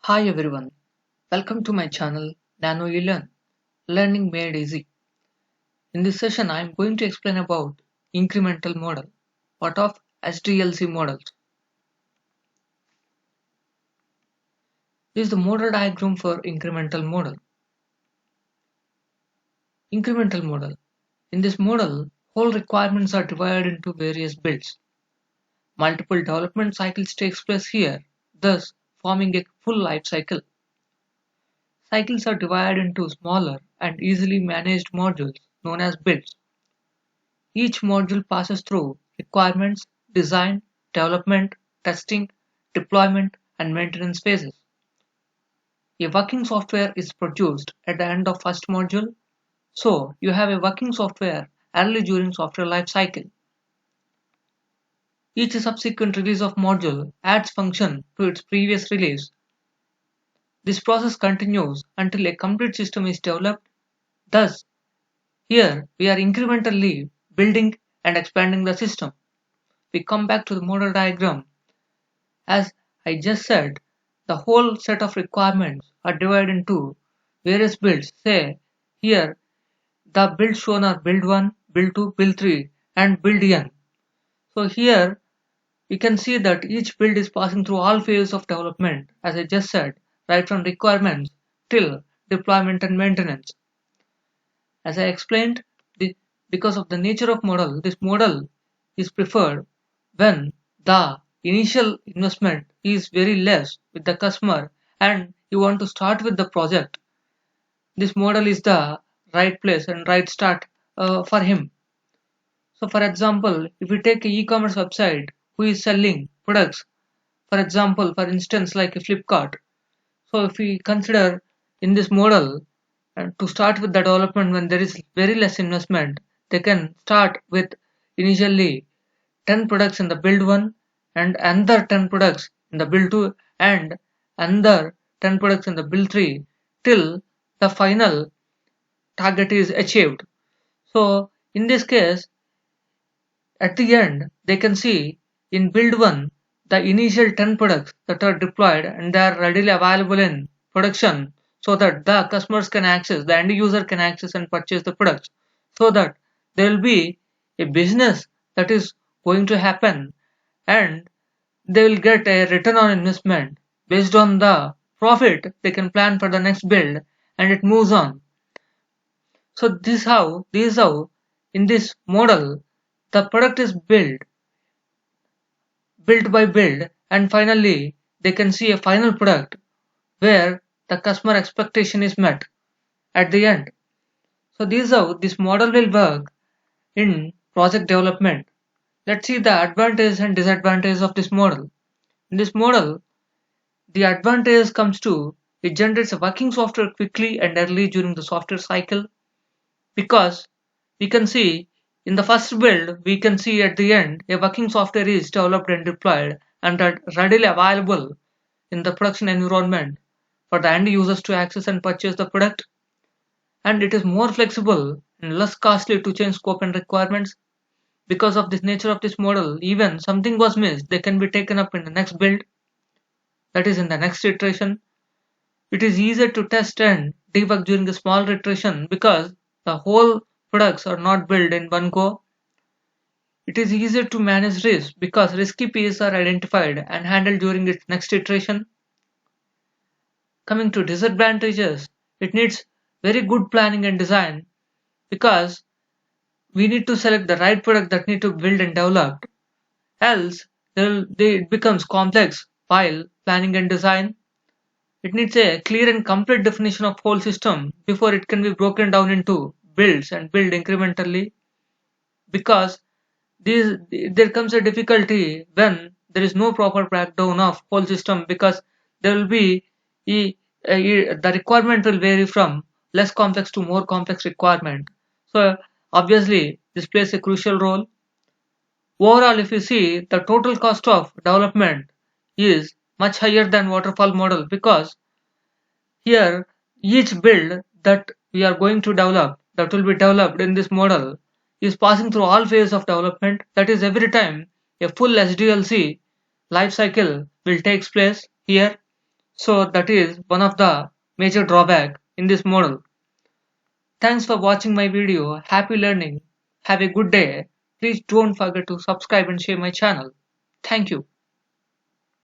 Hi everyone, welcome to my channel Nano You Learn, Learning Made Easy. In this session I am going to explain about incremental model, part of SDLC models. This is the model diagram for incremental model. Incremental model. In this model, whole requirements are divided into various builds. Multiple development cycles takes place here, thus forming a full life cycle. Cycles are divided into smaller and easily managed modules known as builds. Each module passes through requirements, design, development, testing, deployment, and maintenance phases. A working software is produced at the end of first module, so you have a working software early during software life cycle. Each subsequent release of module adds function to its previous release. This process continues until a complete system is developed. Thus, here we are incrementally building and expanding the system. We come back to the model diagram. As I just said, the whole set of requirements are divided into various builds. Say here the builds shown are build 1, build 2, build 3 and build n. So here we can see that each build is passing through all phases of development, as I just said, right from requirements till deployment and maintenance. As I explained, because of the nature of model, this model is preferred when the initial investment is very less with the customer and you want to start with the project. This model is the right place and right start for him. So for example, if we take a e-commerce website who is selling products, for instance like a Flipkart. So if we consider in this model and to start with the development when there is very less investment, they can start with initially 10 products in the build 1 and another 10 products in the build 2 and another 10 products in the build 3 till the final target is achieved. So in this case, at the end they can see in build 1 the initial 10 products that are deployed and they are readily available in production so that the customers can access, the end user can access and purchase the products, so that there will be a business that is going to happen and they will get a return on investment based on the profit they can plan for the next build and it moves on. So this is how in this model the product is build by build and finally they can see a final product where the customer expectation is met at the end. So this is how this model will work in project development. Let's see the advantage and disadvantage of this model. In this model, the advantage comes to it generates a working software quickly and early during the software cycle, because we can see in the first build we can see at the end a working software is developed and deployed and are readily available in the production environment for the end users to access and purchase the product, and it is more flexible and less costly to change scope and requirements. Because of this nature of this model, even something was missed, they can be taken up in the next build, that is in the next iteration. It is easier to test and debug during a small iteration because the whole products are not built in one go. It is easier to manage risk because risky pieces are identified and handled during its next iteration. Coming to disadvantages, it needs very good planning and design because we need to select the right product that need to build and develop. Else, it becomes complex while planning and design. It needs a clear and complete definition of whole system before it can be broken down into builds and build incrementally, because there comes a difficulty when there is no proper breakdown of whole system, because there will be the requirement will vary from less complex to more complex requirement. So obviously this plays a crucial role. Overall, if you see, the total cost of development is much higher than waterfall model, because here each build that we are going to develop, that will be developed in this model, is passing through all phases of development. That is, every time a full SDLC life cycle will take place here. So that is one of the major drawback in this model. Thanks for watching my video. Happy learning. Have a good day. Please don't forget to subscribe and share my channel. Thank you.